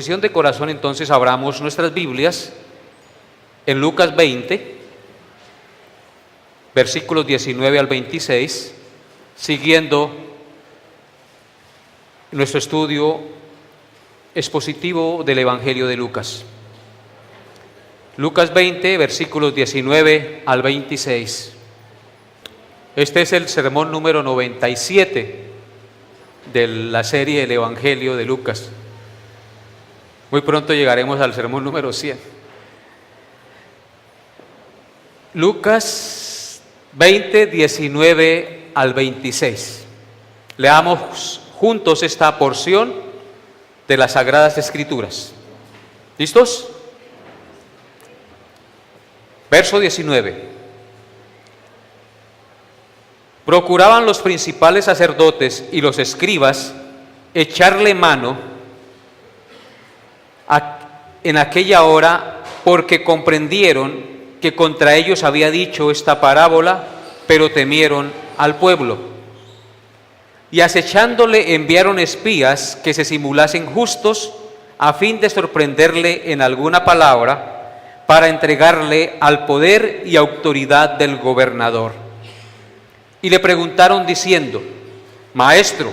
disposición de corazón, entonces abramos nuestras Biblias en Lucas 20, versículos 19 al 26, siguiendo nuestro estudio expositivo del Evangelio de Lucas. Lucas 20, versículos 19 al 26. Este es el sermón número 97 de la serie del Evangelio de Lucas. Muy pronto llegaremos al sermón número 100. Lucas 20, 19 al 26. Leamos juntos esta porción de las Sagradas Escrituras. ¿Listos? Verso 19. Procuraban los principales sacerdotes y los escribas echarle mano en aquella hora, porque comprendieron que contra ellos había dicho esta parábola, pero temieron al pueblo. Y acechándole enviaron espías que se simulasen justos, a fin de sorprenderle en alguna palabra, para entregarle al poder y autoridad del gobernador. Y le preguntaron diciendo: Maestro,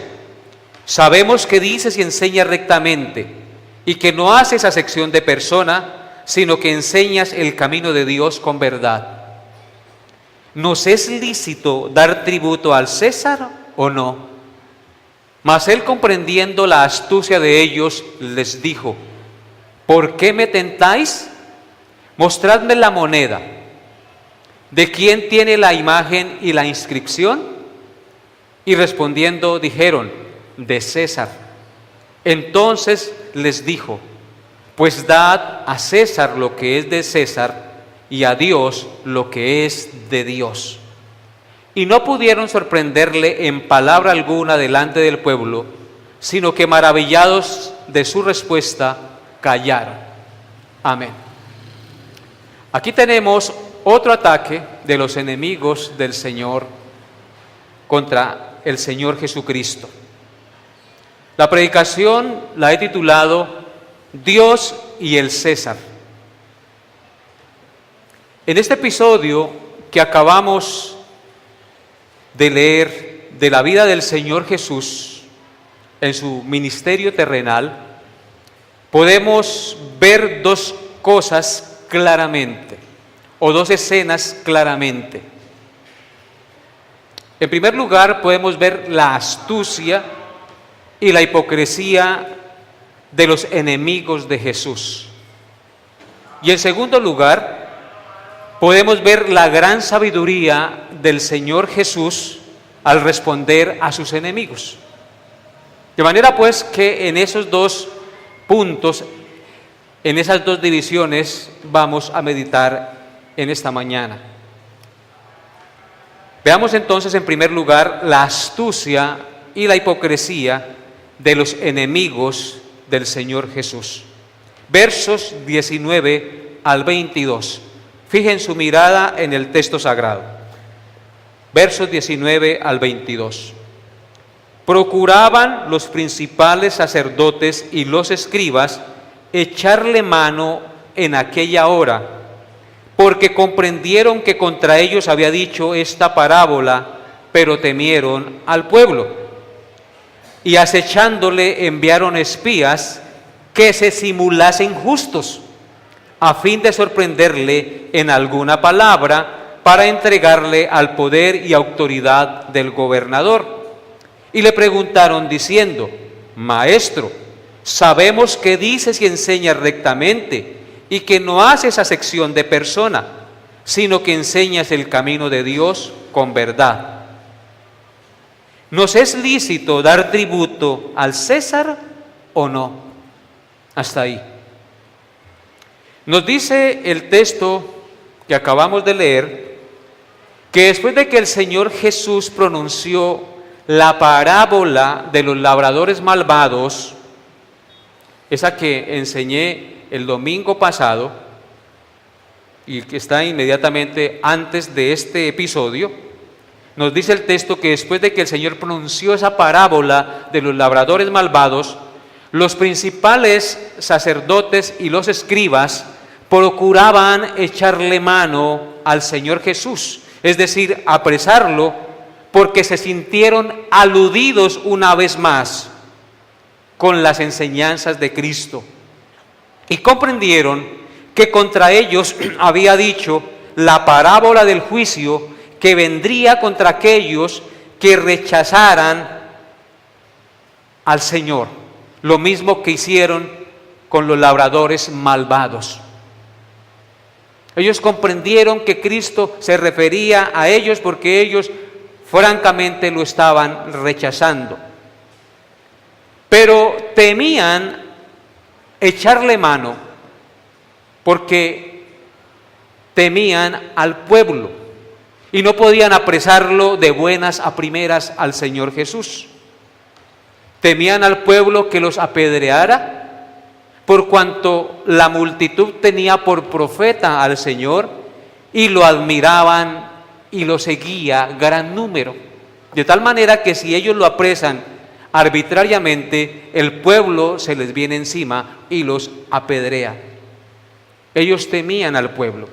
sabemos que dices y enseñas rectamente, y que no haces acepción de persona, sino que enseñas el camino de Dios con verdad. ¿Nos es lícito dar tributo al César o no? Mas él, comprendiendo la astucia de ellos, les dijo: ¿por qué me tentáis? Mostradme la moneda. ¿De quién tiene la imagen y la inscripción? Y respondiendo dijeron: de César. Entonces les dijo: pues dad a César lo que es de César, y a Dios lo que es de Dios. Y no pudieron sorprenderle en palabra alguna delante del pueblo, sino que maravillados de su respuesta, callaron. Amén. Aquí tenemos otro ataque de los enemigos del Señor contra el Señor Jesucristo. La predicación la he titulado Dios y el César. En este episodio que acabamos de leer de la vida del Señor Jesús en su ministerio terrenal, podemos ver dos cosas claramente, o dos escenas claramente. En primer lugar, podemos ver la astucia y la hipocresía de los enemigos de Jesús. Y en segundo lugar, podemos ver la gran sabiduría del Señor Jesús al responder a sus enemigos. De manera pues que en esos dos puntos, en esas dos divisiones, vamos a meditar en esta mañana. Veamos entonces en primer lugar la astucia y la hipocresía de los enemigos del Señor Jesús. Versos 19 al 22. Fijen su mirada en el texto sagrado. Versos 19 al 22. Procuraban los principales sacerdotes y los escribas echarle mano en aquella hora, porque comprendieron que contra ellos había dicho esta parábola, pero temieron al pueblo. Y acechándole enviaron espías que se simulasen justos, a fin de sorprenderle en alguna palabra, para entregarle al poder y autoridad del gobernador. Y le preguntaron diciendo: Maestro, sabemos que dices y enseñas rectamente, y que no haces acepción de persona, sino que enseñas el camino de Dios con verdad. ¿Nos es lícito dar tributo al César o no? Hasta ahí. Nos dice el texto que acabamos de leer que después de que el Señor Jesús pronunció la parábola de los labradores malvados, esa que enseñé el domingo pasado y que está inmediatamente antes de este episodio, nos dice el texto que después de que el Señor pronunció esa parábola de los labradores malvados, Los principales sacerdotes y los escribas procuraban echarle mano al Señor Jesús, es decir, apresarlo, porque se sintieron aludidos una vez más con las enseñanzas de Cristo y comprendieron que contra ellos había dicho la parábola del juicio que vendría contra aquellos que rechazaran al Señor, lo mismo que hicieron con los labradores malvados. Ellos comprendieron que Cristo se refería a ellos porque ellos francamente lo estaban rechazando. Pero temían echarle mano porque temían al pueblo y no podían apresarlo de buenas a primeras al Señor Jesús. Temían al pueblo que los apedreara, por cuanto la multitud tenía por profeta al Señor y lo admiraban y lo seguía gran número. De tal manera que si ellos lo apresan arbitrariamente, el pueblo se les viene encima y los apedrea. Ellos temían al pueblo.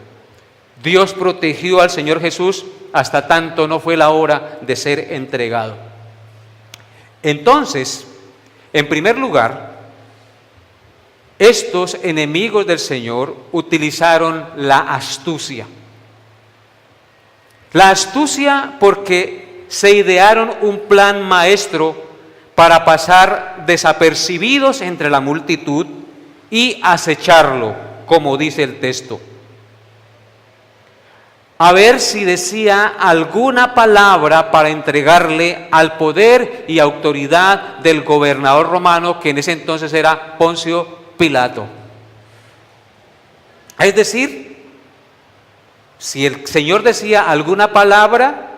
Dios protegió al Señor Jesús hasta tanto no fue la hora de ser entregado. Entonces, en primer lugar, estos enemigos del Señor utilizaron la astucia. La astucia porque se idearon un plan maestro para pasar desapercibidos entre la multitud y acecharlo, como dice el texto. A ver si decía alguna palabra para entregarle al poder y autoridad del gobernador romano, que en ese entonces era Poncio Pilato. Es decir, si el Señor decía alguna palabra,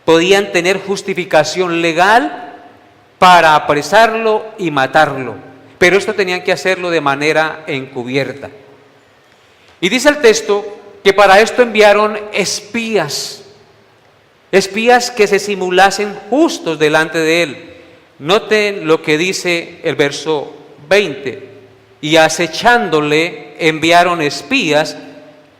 podían tener justificación legal para apresarlo y matarlo, pero esto tenían que hacerlo de manera encubierta. Y dice el texto que para esto enviaron espías que se simulasen justos delante de él. Noten lo que dice el verso 20, y acechándole enviaron espías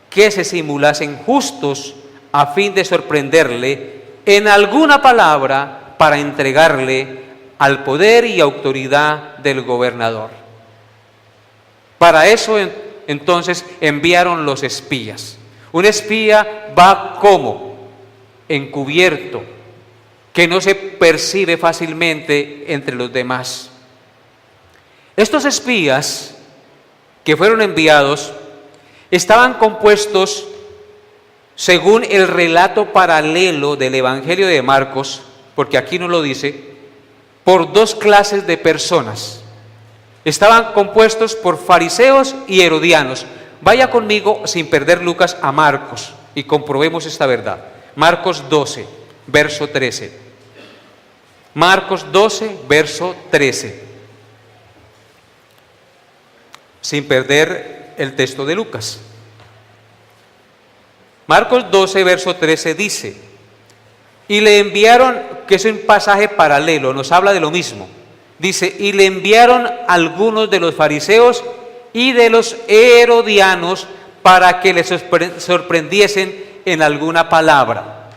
que se simulasen justos a fin de sorprenderle en alguna palabra para entregarle al poder y autoridad del gobernador. Para eso entonces enviaron los espías. Un espía va como encubierto, que no se percibe fácilmente entre los demás. Estos espías que fueron enviados estaban compuestos, según el relato paralelo del Evangelio de Marcos, porque aquí no lo dice, por dos clases de personas. Estaban compuestos por fariseos y herodianos. Vaya conmigo, sin perder Lucas, a Marcos y comprobemos esta verdad. Marcos 12, verso 13. Marcos 12, verso 13. Sin perder el texto de Lucas. Marcos 12, verso 13 dice, y le enviaron, que es un pasaje paralelo, nos habla de lo mismo. Dice, y le enviaron algunos de los fariseos y de los herodianos para que les sorprendiesen en alguna palabra.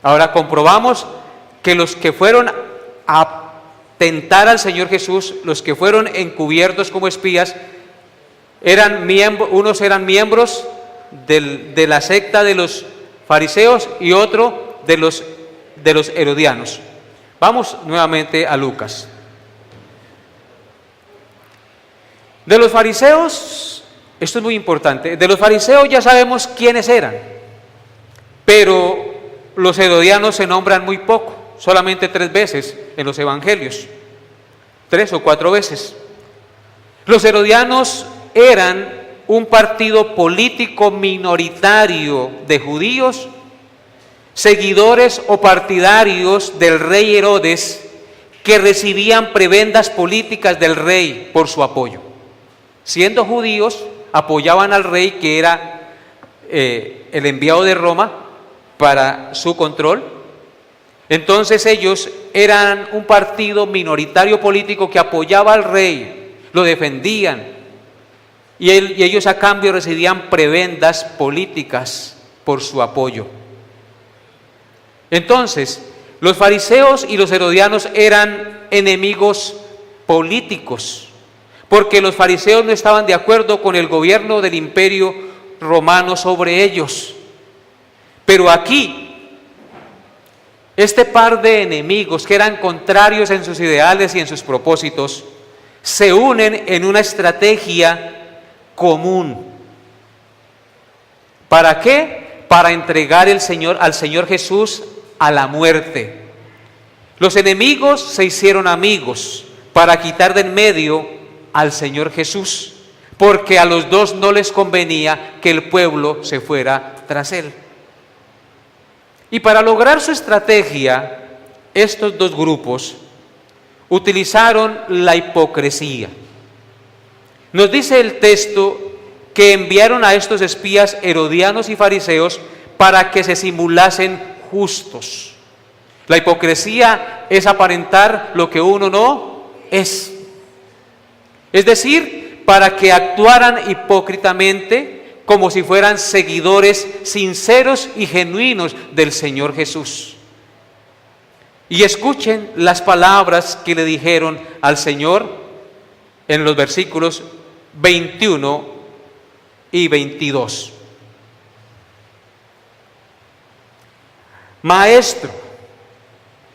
Ahora comprobamos que los que fueron a tentar al Señor Jesús, los que fueron encubiertos como espías, unos eran miembros de la secta de los fariseos y otro de los herodianos. Vamos nuevamente a Lucas. De los fariseos, esto es muy importante, de los fariseos ya sabemos quiénes eran, pero los herodianos se nombran muy poco, solamente 3 veces en los evangelios, 3 o 4 veces. Los herodianos eran un partido político minoritario de judíos, seguidores o partidarios del rey Herodes, que recibían prebendas políticas del rey por su apoyo. Siendo judíos, apoyaban al rey, que era el enviado de Roma para su control, Entonces ellos eran un partido minoritario político que apoyaba al rey, lo defendían, y ellos a cambio recibían prebendas políticas por su apoyo. Entonces, los fariseos y los herodianos eran enemigos políticos, porque los fariseos no estaban de acuerdo con el gobierno del imperio romano sobre ellos. Pero aquí, este par de enemigos que eran contrarios en sus ideales y en sus propósitos, se unen en una estrategia común. ¿Para qué? Para entregar al Señor Jesús a la muerte. Los enemigos se hicieron amigos para quitar de en medio al Señor Jesús, porque a los dos no les convenía que el pueblo se fuera tras él. Y para lograr su estrategia, estos dos grupos utilizaron la hipocresía. Nos dice el texto que enviaron a estos espías herodianos y fariseos para que se simulasen justos. La hipocresía es aparentar lo que uno no es. Es decir, para que actuaran hipócritamente como si fueran seguidores sinceros y genuinos del Señor Jesús. Y escuchen las palabras que le dijeron al Señor en los versículos 21 y 22. Maestro,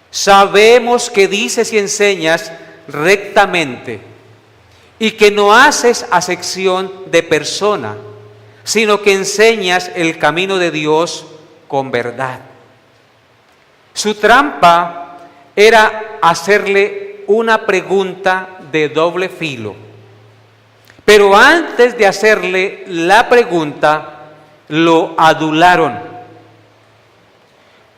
sabemos que dices y enseñas rectamente y que no haces acepción de persona, sino que enseñas el camino de Dios con verdad. Su trampa era hacerle una pregunta de doble filo. Pero antes de hacerle la pregunta, lo adularon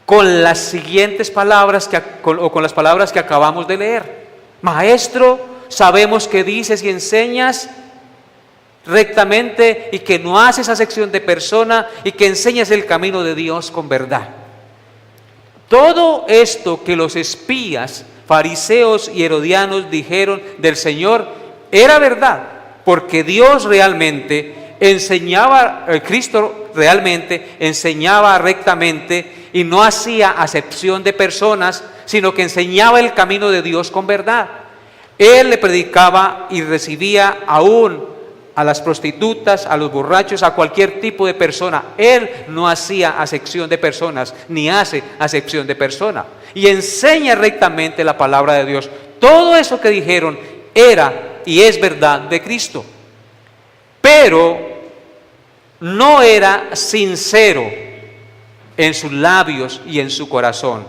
con las siguientes palabras con las palabras que acabamos de leer. Maestro, sabemos que dices y enseñas rectamente y que no haces acepción de persona y que enseñas el camino de Dios con verdad. Todo esto que los espías, fariseos y herodianos dijeron del Señor era verdad, porque Dios realmente enseñaba, Cristo realmente enseñaba rectamente y no hacía acepción de personas, sino que enseñaba el camino de Dios con verdad. Él le predicaba y recibía aún a las prostitutas, a los borrachos, a cualquier tipo de persona. Él no hacía acepción de personas, ni hace acepción de persona. Y enseña rectamente la palabra de Dios. Todo eso que dijeron era y es verdad de Cristo. Pero no era sincero en sus labios y en su corazón.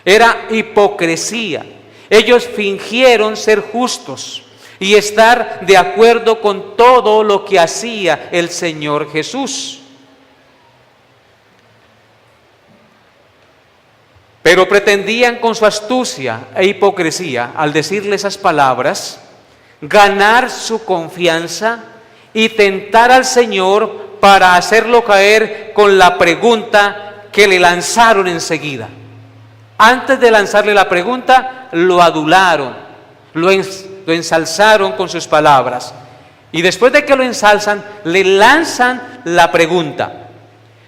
Era hipocresía. Ellos fingieron ser justos y estar de acuerdo con todo lo que hacía el Señor Jesús. Pero pretendían con su astucia e hipocresía, al decirle esas palabras, ganar su confianza y tentar al Señor para hacerlo caer con la pregunta que le lanzaron enseguida. Antes de lanzarle la pregunta, lo adularon, lo ensalzaron con sus palabras. Y después de que lo ensalzan, le lanzan la pregunta: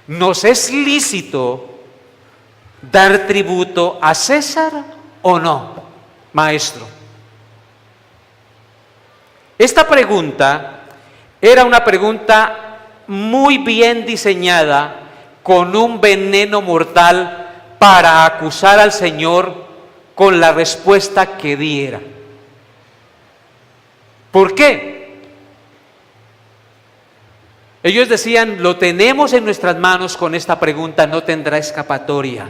¿nos es lícito dar tributo a César o no, maestro? Esta pregunta era una pregunta muy bien diseñada, con un veneno mortal para acusar al Señor con la respuesta que diera. ¿Por qué? Ellos decían: lo tenemos en nuestras manos, con esta pregunta no tendrá escapatoria.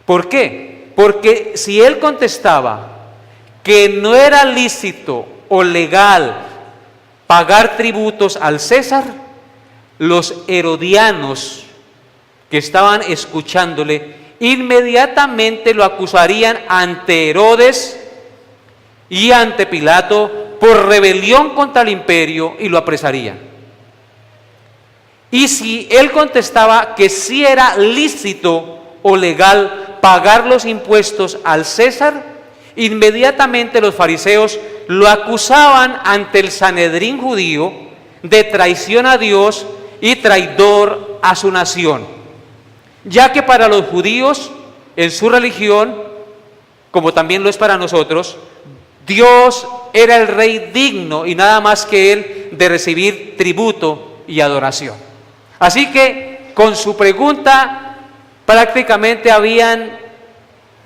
¿Por qué? Porque si él contestaba que no era lícito o legal pagar tributos al César, los herodianos que estaban escuchándole inmediatamente lo acusarían ante Herodes y ante Pilato por rebelión contra el imperio y lo apresarían. Y si él contestaba que sí era lícito o legal pagar los impuestos al César, inmediatamente los fariseos lo acusaban ante el Sanedrín judío de traición a Dios y traidor a su nación, ya que para los judíos, en su religión, como también lo es para nosotros, Dios era el rey digno y nada más que él de recibir tributo y adoración. Así que con su pregunta prácticamente habían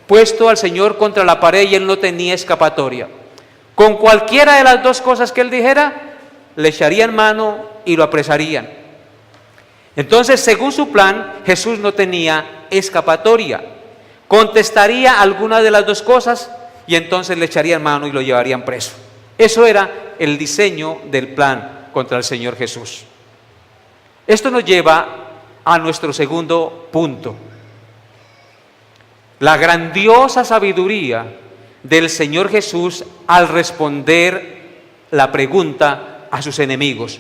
puesto al Señor contra la pared y él no tenía escapatoria. Con cualquiera de las dos cosas que él dijera, le echarían mano y lo apresarían. Entonces, según su plan, Jesús no tenía escapatoria. Contestaría alguna de las dos cosas y entonces le echarían mano y lo llevarían preso. Eso era el diseño del plan contra el Señor Jesús. Esto nos lleva a nuestro segundo punto. La grandiosa sabiduría del Señor Jesús al responder la pregunta a sus enemigos.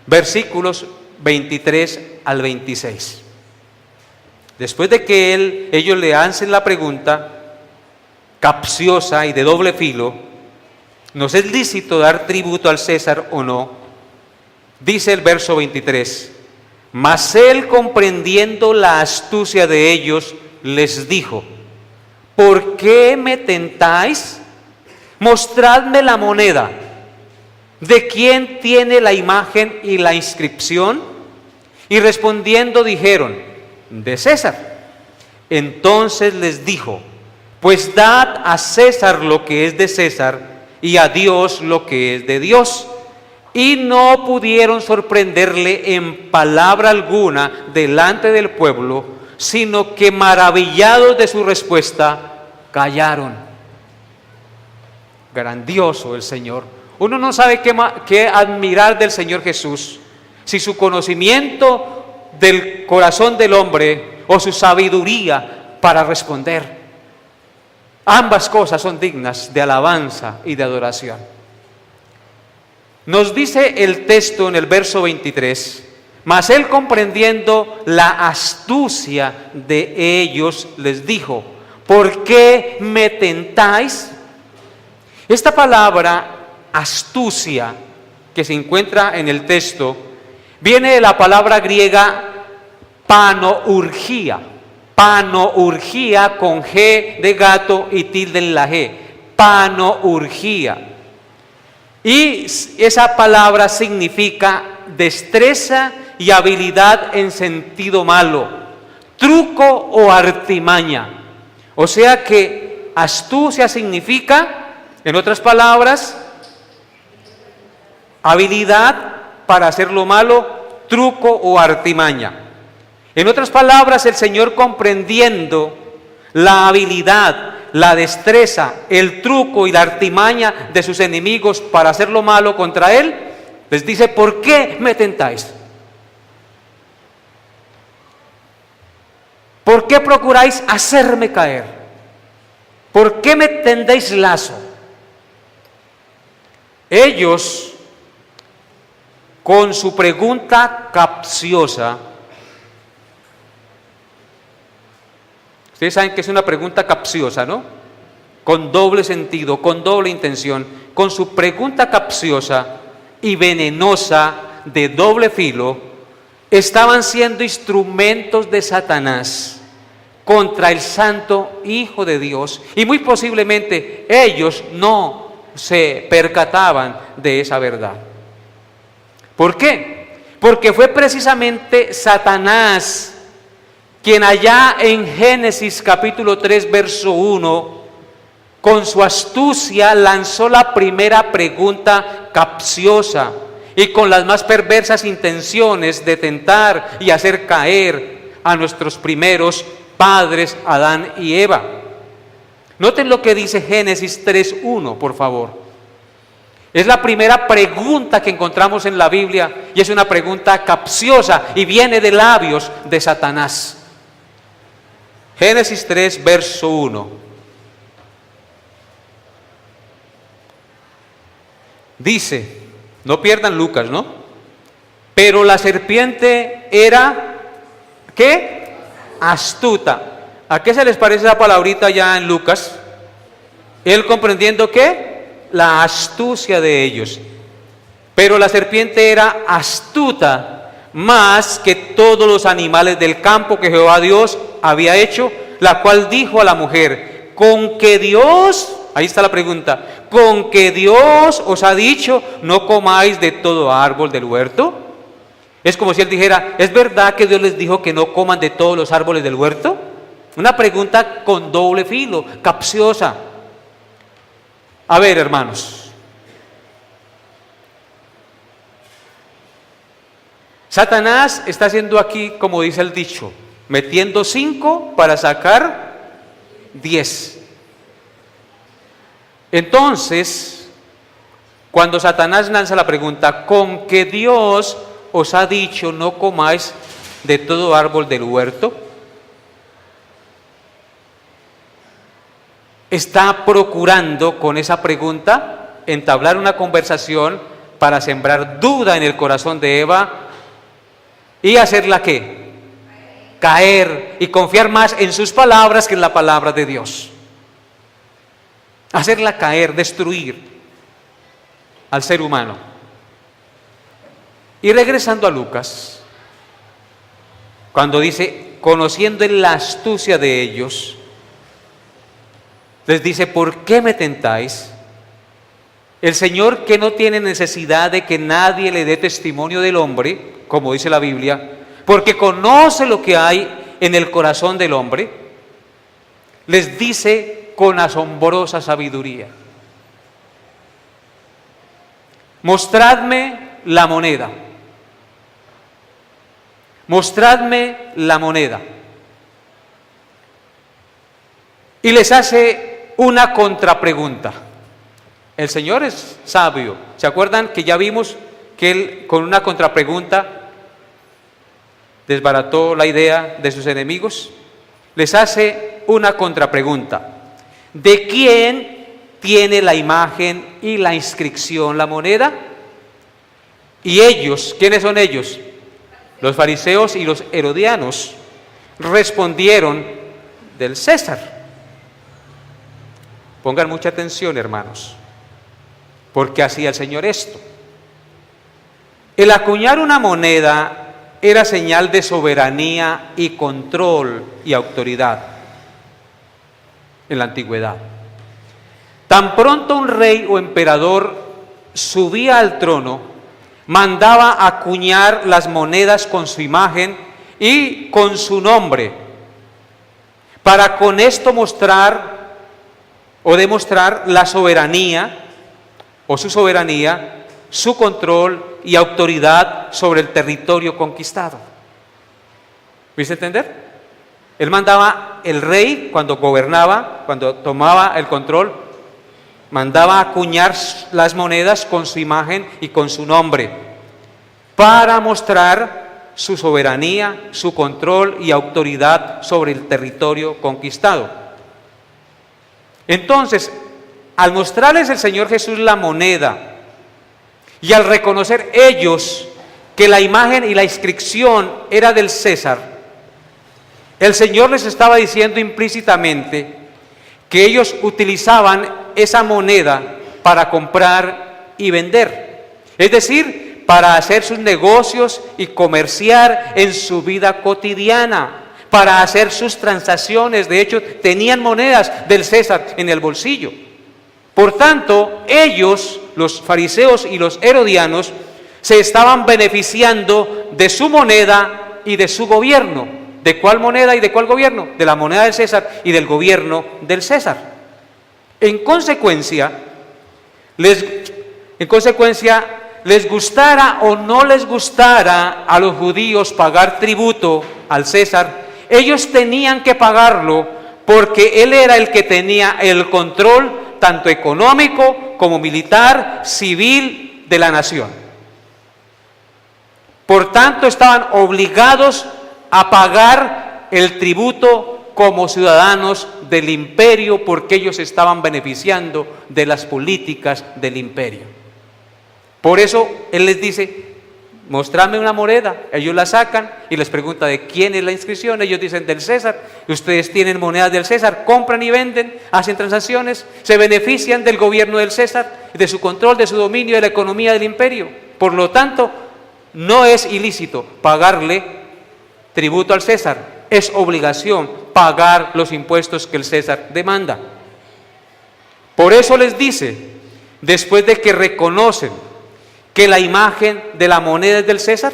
Versículos 23 al 26. Después de que ellos le hacen la pregunta capciosa y de doble filo, ¿nos es lícito dar tributo al César o no? Dice el verso 23, mas él, comprendiendo la astucia de ellos, les dijo, ¿por qué me tentáis? Mostradme la moneda. ¿De quién tiene la imagen y la inscripción? Y respondiendo dijeron, de César. Entonces les dijo, pues dad a César lo que es de César y a Dios lo que es de Dios. Y no pudieron sorprenderle en palabra alguna delante del pueblo, sino que maravillados de su respuesta, callaron. Grandioso el Señor. Uno no sabe qué admirar del Señor Jesús, si su conocimiento del corazón del hombre o su sabiduría para responder. Ambas cosas son dignas de alabanza y de adoración. Nos dice el texto en el verso 23, mas él, comprendiendo la astucia de ellos, les dijo, ¿por qué me tentáis? Esta palabra astucia que se encuentra en el texto viene de la palabra griega panourgia. Panourgia con G de gato y tilde en la G. Panourgia. Y esa palabra significa destreza y habilidad en sentido malo, truco o artimaña. O sea que astucia significa, en otras palabras, habilidad para hacer lo malo, truco o artimaña. En otras palabras, el Señor, comprendiendo la habilidad, la destreza, el truco y la artimaña de sus enemigos para hacer lo malo contra él, les dice, ¿por qué me tentáis? ¿Por qué procuráis hacerme caer? ¿Por qué me tendéis lazo? Ellos, con su pregunta capciosa, ustedes saben que es una pregunta capciosa, ¿no? Con doble sentido, con doble intención. Con su pregunta capciosa y venenosa de doble filo, estaban siendo instrumentos de Satanás contra el santo Hijo de Dios. Y muy posiblemente ellos no se percataban de esa verdad. ¿Por qué? Porque fue precisamente Satanás quien allá en Génesis capítulo 3 verso 1, con su astucia lanzó la primera pregunta capciosa y con las más perversas intenciones de tentar y hacer caer a nuestros primeros padres, Adán y Eva. Noten lo que dice Génesis 3:1, por favor. Es la primera pregunta que encontramos en la Biblia y es una pregunta capciosa y viene de labios de Satanás. Génesis 3, verso 1. Dice, no pierdan Lucas, ¿no? Pero la serpiente era, ¿qué? Astuta, ¿A qué se les parece esa palabrita ya en Lucas? Él comprendiendo que la astucia de ellos. Pero la serpiente era astuta más que todos los animales del campo que Jehová Dios había hecho, la cual dijo a la mujer: con que Dios, ahí está la pregunta, con que Dios os ha dicho, no comáis de todo árbol del huerto. Es como si él dijera: ¿es verdad que Dios les dijo que no coman de todos los árboles del huerto? Una pregunta con doble filo, capciosa. A ver, hermanos, Satanás está haciendo aquí, como dice el dicho, metiendo 5 para sacar 10. Entonces, cuando Satanás lanza la pregunta: ¿con que Dios os ha dicho no comáis de todo árbol del huerto? Está procurando con esa pregunta entablar una conversación para sembrar duda en el corazón de Eva y hacerla ¿qué? Caer y confiar más en sus palabras que en la palabra de Dios. Hacerla caer, destruir al ser humano. Y regresando a Lucas, cuando dice, conociendo en la astucia de ellos, les dice: ¿por qué me tentáis? El Señor, que no tiene necesidad de que nadie le dé testimonio del hombre, como dice la Biblia, porque conoce lo que hay en el corazón del hombre, les dice con asombrosa sabiduría: mostradme la moneda. Mostradme la moneda. Y les hace una contrapregunta. El Señor es sabio. ¿Se acuerdan que ya vimos que Él con una contrapregunta desbarató la idea de sus enemigos? Les hace una contrapregunta. ¿De quién tiene la imagen y la inscripción la moneda? Y ellos, ¿quiénes son ellos? Los fariseos y los herodianos respondieron: del César. Pongan mucha atención, hermanos, porque hacía el Señor esto. El acuñar una moneda era señal de soberanía y control y autoridad en la antigüedad. Tan pronto un rey o emperador subía al trono, mandaba acuñar las monedas con su imagen y con su nombre, para con esto mostrar o demostrar la soberanía o su soberanía, su control y autoridad sobre el territorio conquistado. ¿Viste entender? Él mandaba, el rey cuando gobernaba, cuando tomaba el control, mandaba acuñar las monedas con su imagen y con su nombre, para mostrar su soberanía, su control y autoridad sobre el territorio conquistado. Entonces, al mostrarles el Señor Jesús la moneda y al reconocer ellos que la imagen y la inscripción era del César, el Señor les estaba diciendo implícitamente que ellos utilizaban esa moneda para comprar y vender, es decir, para hacer sus negocios y comerciar en su vida cotidiana, para hacer sus transacciones. De hecho, tenían monedas del César en el bolsillo. Por tanto, ellos, los fariseos y los herodianos, se estaban beneficiando de su moneda y de su gobierno. ¿De cuál moneda y de cuál gobierno? De la moneda del César y del gobierno del César. En consecuencia, les gustara o no les gustara a los judíos pagar tributo al César, ellos tenían que pagarlo porque él era el que tenía el control tanto económico como militar, civil de la nación. Por tanto, estaban obligados a pagar el tributo como ciudadanos del imperio, porque ellos estaban beneficiando de las políticas del imperio. Por eso él les dice: mostrarme una moneda. Ellos la sacan y les pregunta de quién es la inscripción. Ellos dicen del César. Y ustedes tienen monedas del César, compran y venden, hacen transacciones, se benefician del gobierno del César, de su control, de su dominio, de la economía del imperio. Por lo tanto, no es ilícito pagarle tributo al César. Es obligación pagar los impuestos que el César demanda. Por eso les dice, después de que reconocen que la imagen de la moneda es del César,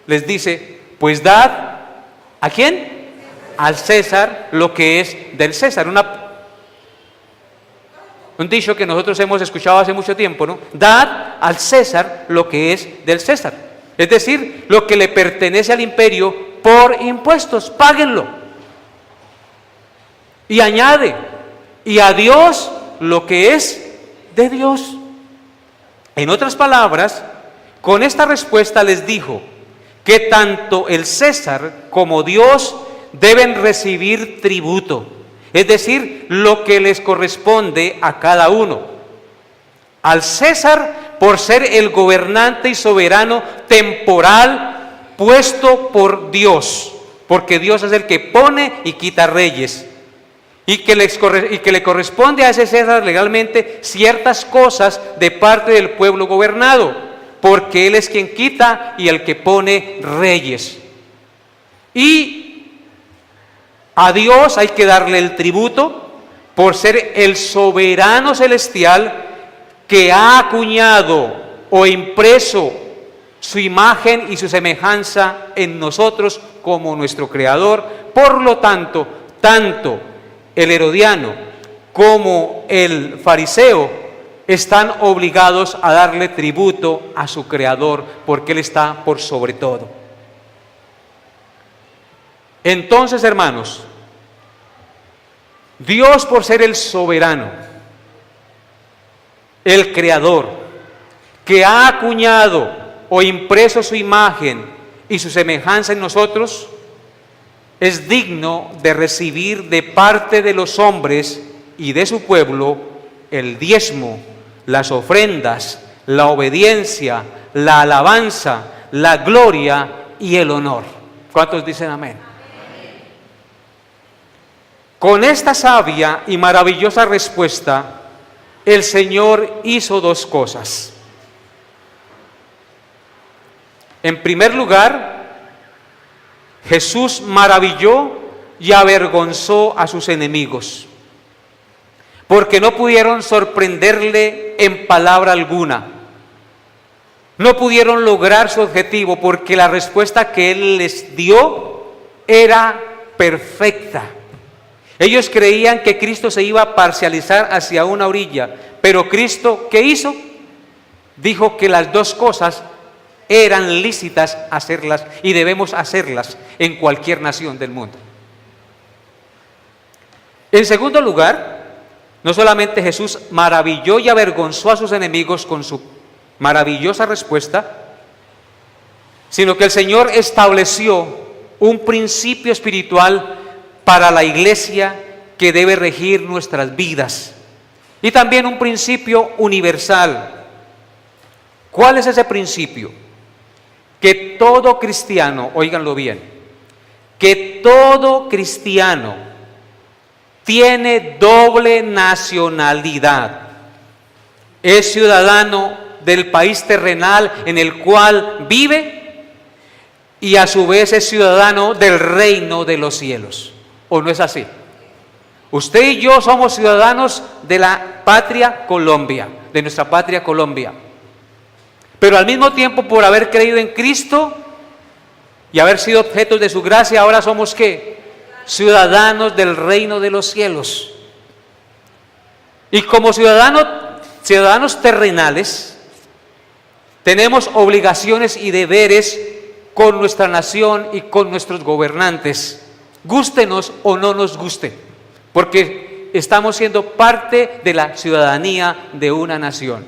les dice, pues dad, ¿a quién? Al César lo que es del César. Un dicho que nosotros hemos escuchado hace mucho tiempo, ¿no? Dad al César lo que es del César. Es decir, lo que le pertenece al imperio por impuestos, páguenlo. Y añade, y a Dios lo que es de Dios. En otras palabras, con esta respuesta les dijo que tanto el César como Dios deben recibir tributo, es decir, lo que les corresponde a cada uno. Al César por ser el gobernante y soberano temporal puesto por Dios, porque Dios es el que pone y quita reyes. Y que le corresponde a ese César legalmente ciertas cosas de parte del pueblo gobernado, porque él es quien quita y el que pone reyes. Y a Dios hay que darle el tributo por ser el soberano celestial que ha acuñado o impreso su imagen y su semejanza en nosotros como nuestro creador. Por lo tanto, tanto el herodiano como el fariseo están obligados a darle tributo a su creador, porque él está por sobre todo. Entonces, hermanos, Dios, por ser el soberano, el creador, que ha acuñado o impreso su imagen y su semejanza en nosotros, es digno de recibir de parte de los hombres y de su pueblo el diezmo, las ofrendas, la obediencia, la alabanza, la gloria y el honor. ¿Cuántos dicen amén? Con esta sabia y maravillosa respuesta, el Señor hizo dos cosas. En primer lugar, Jesús maravilló y avergonzó a sus enemigos, porque no pudieron sorprenderle en palabra alguna. No pudieron lograr su objetivo, porque la respuesta que Él les dio era perfecta. Ellos creían que Cristo se iba a parcializar hacia una orilla, pero Cristo, ¿qué hizo? Dijo que las dos cosas eran lícitas hacerlas y debemos hacerlas en cualquier nación del mundo. En segundo lugar, no solamente Jesús maravilló y avergonzó a sus enemigos con su maravillosa respuesta, sino que el Señor estableció un principio espiritual para la iglesia que debe regir nuestras vidas, y también un principio universal. ¿Cuál es ese principio? Que todo cristiano, óiganlo bien, que todo cristiano tiene doble nacionalidad. Es ciudadano del país terrenal en el cual vive y a su vez es ciudadano del reino de los cielos. ¿O no es así? Usted y yo somos ciudadanos de la patria Colombia, de nuestra patria Colombia. Pero al mismo tiempo, por haber creído en Cristo y haber sido objetos de su gracia, ahora somos ¿qué? Ciudadanos del reino de los cielos. Y como ciudadanos terrenales, tenemos obligaciones y deberes con nuestra nación y con nuestros gobernantes, gústenos o no nos guste, porque estamos siendo parte de la ciudadanía de una nación.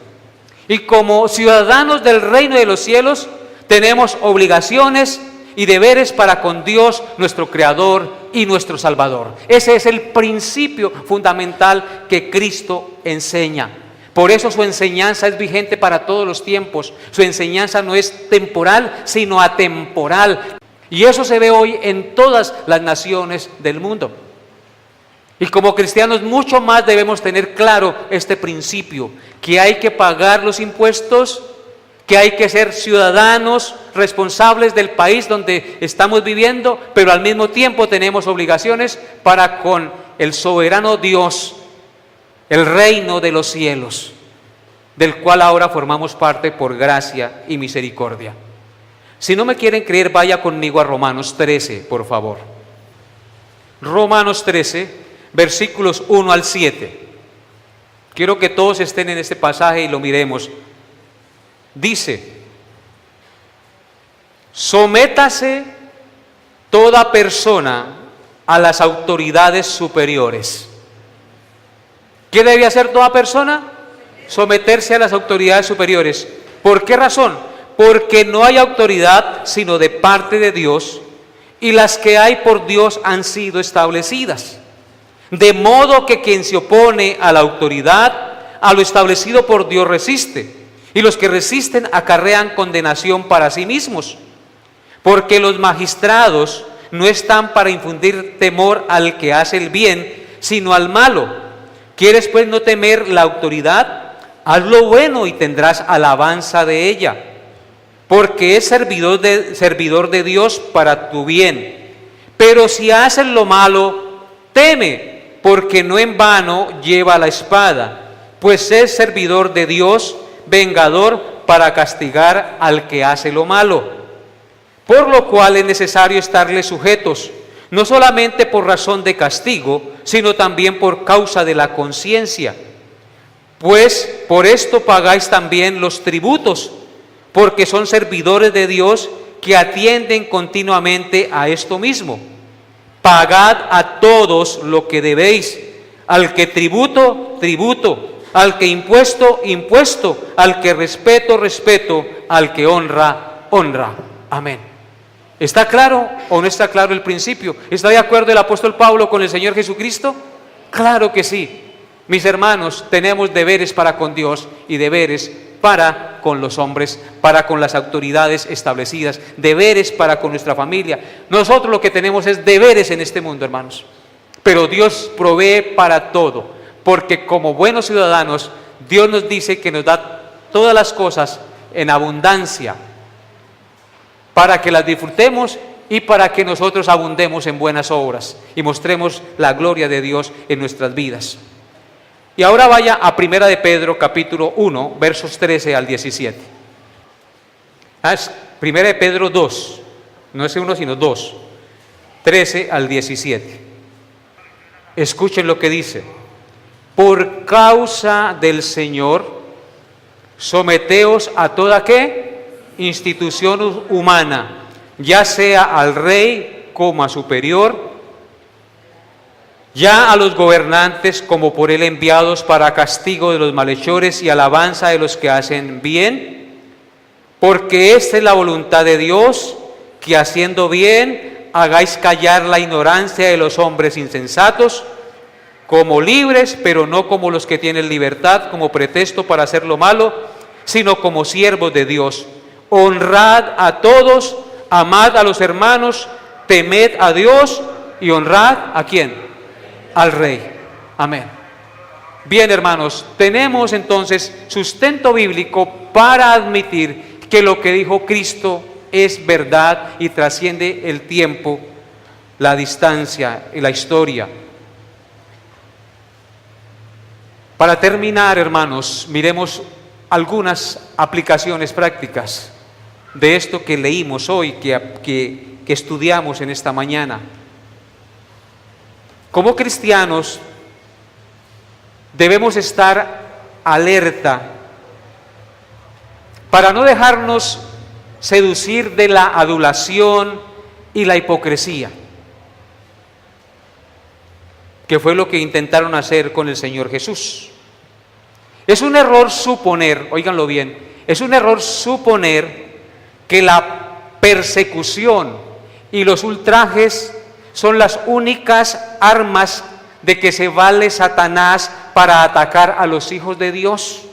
Y como ciudadanos del reino de los cielos, tenemos obligaciones y deberes para con Dios, nuestro Creador y nuestro Salvador. Ese es el principio fundamental que Cristo enseña. Por eso su enseñanza es vigente para todos los tiempos. Su enseñanza no es temporal, sino atemporal. Y eso se ve hoy en todas las naciones del mundo. Y como cristianos mucho más debemos tener claro este principio, que hay que pagar los impuestos, que hay que ser ciudadanos responsables del país donde estamos viviendo, pero al mismo tiempo tenemos obligaciones para con el soberano Dios, el reino de los cielos, del cual ahora formamos parte por gracia y misericordia. Si no me quieren creer, vaya conmigo a Romanos 13, por favor. Romanos 13, versículos 1 al 7. Quiero que todos estén en este pasaje y lo miremos. Dice: sométase toda persona a las autoridades superiores. ¿Qué debe hacer toda persona? Someterse a las autoridades superiores. ¿Por qué razón? Porque no hay autoridad sino de parte de Dios, y las que hay por Dios han sido establecidas. De modo que quien se opone a la autoridad, a lo establecido por Dios resiste, y los que resisten acarrean condenación para sí mismos. Porque los magistrados no están para infundir temor al que hace el bien, sino al malo. ¿Quieres pues no temer la autoridad? Haz lo bueno y tendrás alabanza de ella, porque es servidor de Dios para tu bien. Pero si haces lo malo, teme, porque no en vano lleva la espada, pues es servidor de Dios, vengador para castigar al que hace lo malo. Por lo cual es necesario estarle sujetos, no solamente por razón de castigo, sino también por causa de la conciencia. Pues por esto pagáis también los tributos, porque son servidores de Dios que atienden continuamente a esto mismo. Pagad a todos lo que debéis, al que tributo, tributo, al que impuesto, impuesto, al que respeto, respeto, al que honra, honra. Amén. ¿Está claro o no está claro el principio? ¿Está de acuerdo el apóstol Pablo con el Señor Jesucristo? Claro que sí. Mis hermanos, tenemos deberes para con Dios y deberes para con los hombres, para con las autoridades establecidas, deberes para con nuestra familia. Nosotros lo que tenemos es deberes en este mundo, hermanos. Pero Dios provee para todo, porque como buenos ciudadanos, Dios nos dice que nos da todas las cosas en abundancia, para que las disfrutemos y para que nosotros abundemos en buenas obras y mostremos la gloria de Dios en nuestras vidas. Y ahora vaya a 1 de Pedro, capítulo 1, versos 13 al 17. Es 1 de Pedro 2, no es 1 sino 2, 13 al 17. Escuchen lo que dice: por causa del Señor, someteos a toda ¿qué? Institución humana, ya sea al rey como a superior, ya a los gobernantes como por él enviados para castigo de los malhechores y alabanza de los que hacen bien, porque esta es la voluntad de Dios, que haciendo bien hagáis callar la ignorancia de los hombres insensatos, como libres, pero no como los que tienen libertad como pretexto para hacer lo malo, sino como siervos de Dios. Honrad a todos, amad a los hermanos, temed a Dios y honrad ¿a quién? Al Rey. Amén. Bien, hermanos, tenemos entonces sustento bíblico para admitir que lo que dijo Cristo es verdad y trasciende el tiempo, la distancia y la historia. Para terminar, hermanos, miremos algunas aplicaciones prácticas de esto que leímos hoy, que estudiamos en esta mañana. Como cristianos debemos estar alerta para no dejarnos seducir de la adulación y la hipocresía, que fue lo que intentaron hacer con el Señor Jesús. Es un error suponer, óiganlo bien, es un error suponer que la persecución y los ultrajes son las únicas armas de que se vale Satanás para atacar a los hijos de Dios.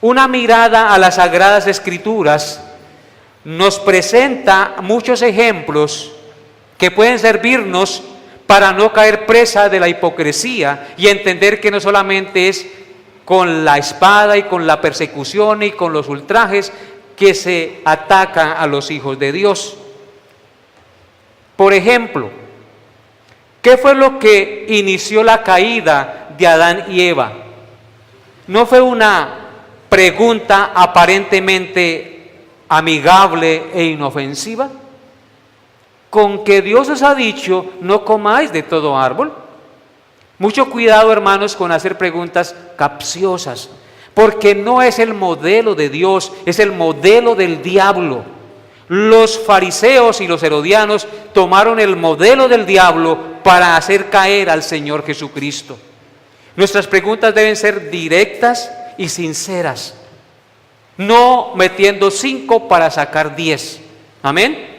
una mirada a las Sagradas Escrituras nos presenta muchos ejemplos que pueden servirnos para no caer presa de la hipocresía y entender que no solamente es con la espada y con la persecución y con los ultrajes que se ataca a los hijos de Dios. Por ejemplo, ¿qué fue lo que inició la caída de Adán y Eva? ¿No fue una pregunta aparentemente amigable e inofensiva? Con que Dios os ha dicho, no comáis de todo árbol. Mucho cuidado, hermanos, con hacer preguntas capciosas, porque no es el modelo de Dios, es el modelo del diablo. Los fariseos y los herodianos tomaron el modelo del diablo para hacer caer al Señor Jesucristo. Nuestras preguntas deben ser directas y sinceras, no metiendo 5 para sacar 10. Amén.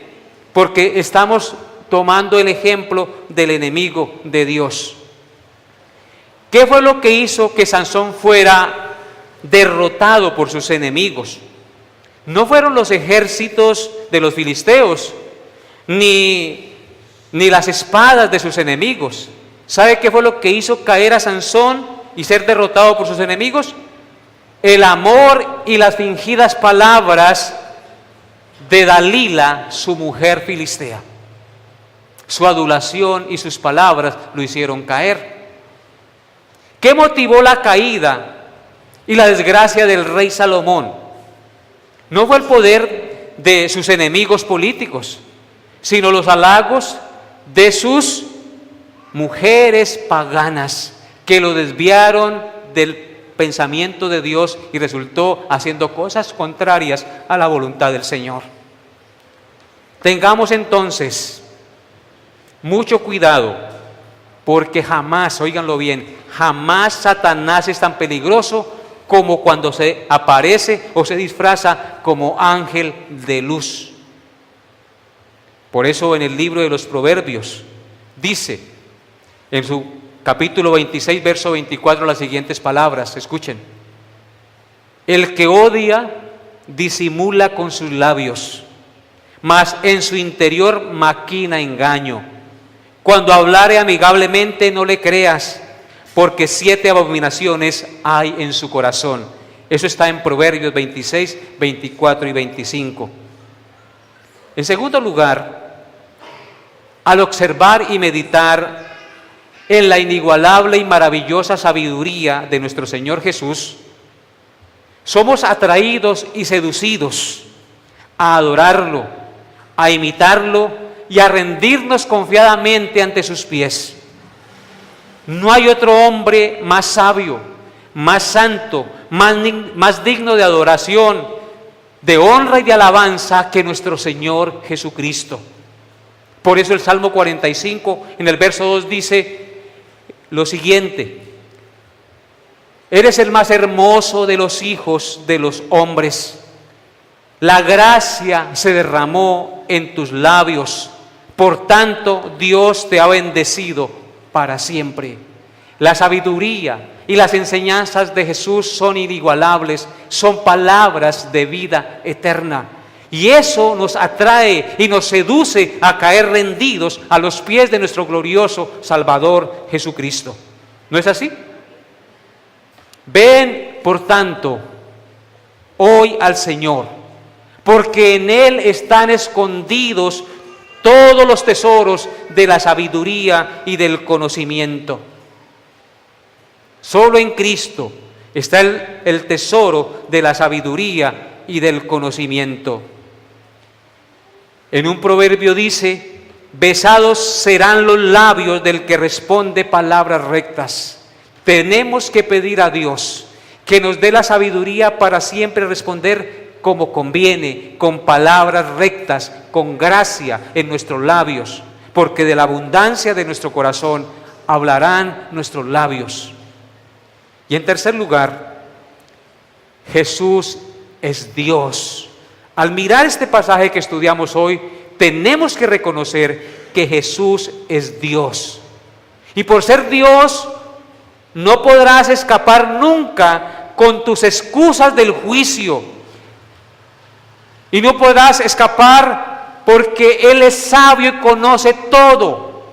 Porque estamos tomando el ejemplo del enemigo de Dios. ¿Qué fue lo que hizo que Sansón fuera derrotado por sus enemigos? No fueron los ejércitos de los filisteos, ni las espadas de sus enemigos. ¿Sabe qué fue lo que hizo caer a Sansón y ser derrotado por sus enemigos? El amor y las fingidas palabras de Dalila, su mujer filistea. Su adulación y sus palabras lo hicieron caer. ¿Qué motivó la caída y la desgracia del rey Salomón? No fue el poder de sus enemigos políticos, sino los halagos de sus mujeres paganas que lo desviaron del pensamiento de Dios y resultó haciendo cosas contrarias a la voluntad del Señor. Tengamos entonces mucho cuidado, porque jamás, óiganlo bien, jamás Satanás es tan peligroso como cuando se aparece o se disfraza como ángel de luz. Por eso en el libro de los Proverbios dice, en su capítulo 26, verso 24, las siguientes palabras, escuchen: el que odia disimula con sus labios, mas en su interior maquina engaño. Cuando hablare amigablemente no le creas, porque 7 abominaciones hay en su corazón. Eso está en Proverbios 26, 24 y 25. En segundo lugar, al observar y meditar en la inigualable y maravillosa sabiduría de nuestro Señor Jesús, somos atraídos y seducidos a adorarlo, a imitarlo y a rendirnos confiadamente ante sus pies. No hay otro hombre más sabio, más santo, más digno de adoración, de honra y de alabanza que nuestro Señor Jesucristo. Por eso el Salmo 45 en el verso 2 dice lo siguiente: eres el más hermoso de los hijos de los hombres, la gracia se derramó en tus labios, por tanto Dios te ha bendecido para siempre. La sabiduría y las enseñanzas de Jesús son inigualables, son palabras de vida eterna. Y eso nos atrae y nos seduce a caer rendidos a los pies de nuestro glorioso Salvador Jesucristo. ¿No es así? Ven, por tanto, hoy al Señor, porque en Él están escondidos todos los tesoros de la sabiduría y del conocimiento. Solo en Cristo está el tesoro de la sabiduría y del conocimiento. En un proverbio dice: besados serán los labios del que responde palabras rectas. Tenemos que pedir a Dios que nos dé la sabiduría para siempre responder como conviene, con palabras rectas, con gracia en nuestros labios, porque de la abundancia de nuestro corazón hablarán nuestros labios. Y en tercer lugar, Jesús es Dios. Al mirar este pasaje que estudiamos hoy, tenemos que reconocer que Jesús es Dios. Y por ser Dios, no podrás escapar nunca con tus excusas del juicio. Y no podrás escapar porque Él es sabio y conoce todo.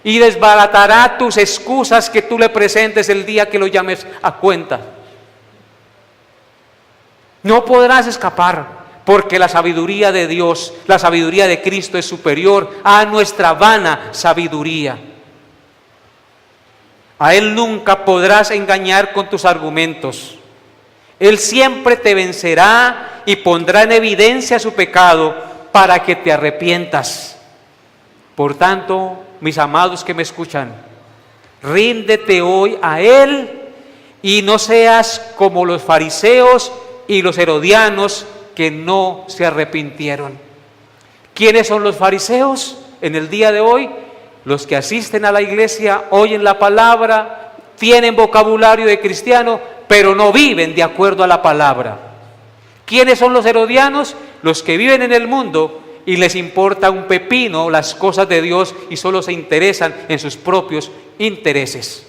Y desbaratará tus excusas que tú le presentes el día que lo llames a cuenta. No podrás escapar porque la sabiduría de Dios, la sabiduría de Cristo es superior a nuestra vana sabiduría. A Él nunca podrás engañar con tus argumentos. Él siempre te vencerá y pondrá en evidencia su pecado para que te arrepientas. Por tanto, mis amados que me escuchan, ríndete hoy a Él y no seas como los fariseos y los herodianos que no se arrepintieron. ¿Quiénes son los fariseos en el día de hoy? Los que asisten a la iglesia, oyen la palabra, tienen vocabulario de cristiano, pero no viven de acuerdo a la palabra. ¿Quiénes son los herodianos? Los que viven en el mundo y les importa un pepino las cosas de Dios y solo se interesan en sus propios intereses.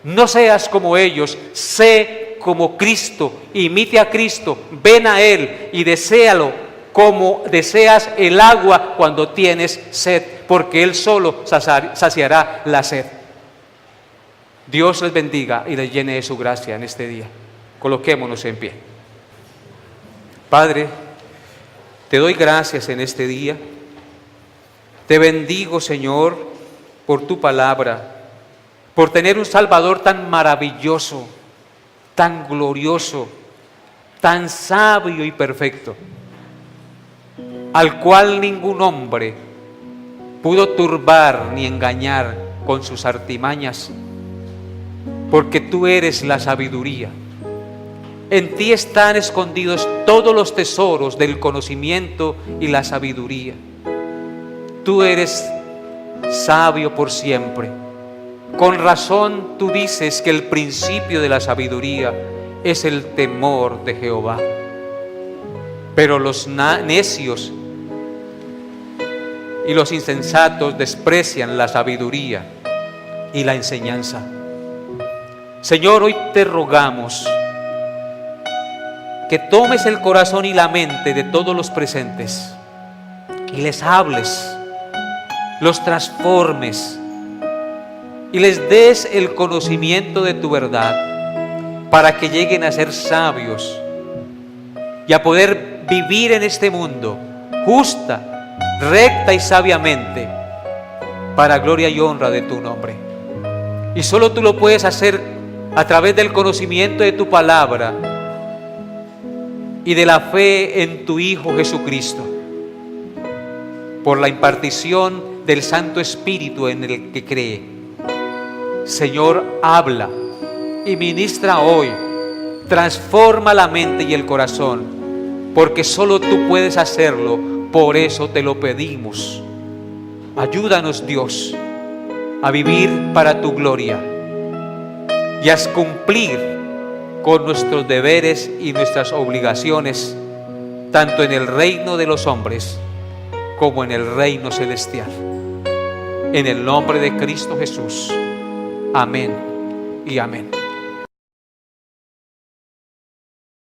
No seas como ellos, sé como Cristo, imite a Cristo, ven a Él y deséalo como deseas el agua cuando tienes sed, porque Él solo saciará la sed. Dios les bendiga y les llene de su gracia en este día. Coloquémonos en pie. Padre, te doy gracias en este día. Te bendigo, Señor, por tu palabra, por tener un Salvador tan maravilloso, tan glorioso, tan sabio y perfecto, al cual ningún hombre pudo turbar ni engañar con sus artimañas, porque tú eres la sabiduría. En ti están escondidos todos los tesoros del conocimiento y la sabiduría. Tú eres sabio por siempre. Con razón tú dices que el principio de la sabiduría es el temor de Jehová. Pero los necios y los insensatos desprecian la sabiduría y la enseñanza. Señor, hoy te rogamos que tomes el corazón y la mente de todos los presentes y les hables, los transformes y les des el conocimiento de tu verdad para que lleguen a ser sabios y a poder vivir en este mundo justa, recta y sabiamente para gloria y honra de tu nombre. Y solo tú lo puedes hacer a través del conocimiento de tu palabra y de la fe en tu Hijo Jesucristo, por la impartición del Santo Espíritu en el que cree. Señor, habla y ministra hoy, transforma la mente y el corazón, porque solo tú puedes hacerlo, por eso te lo pedimos. Ayúdanos, Dios, a vivir para tu gloria y a cumplir con nuestros deberes y nuestras obligaciones, tanto en el reino de los hombres como en el reino celestial. En el nombre de Cristo Jesús. Amén y amén.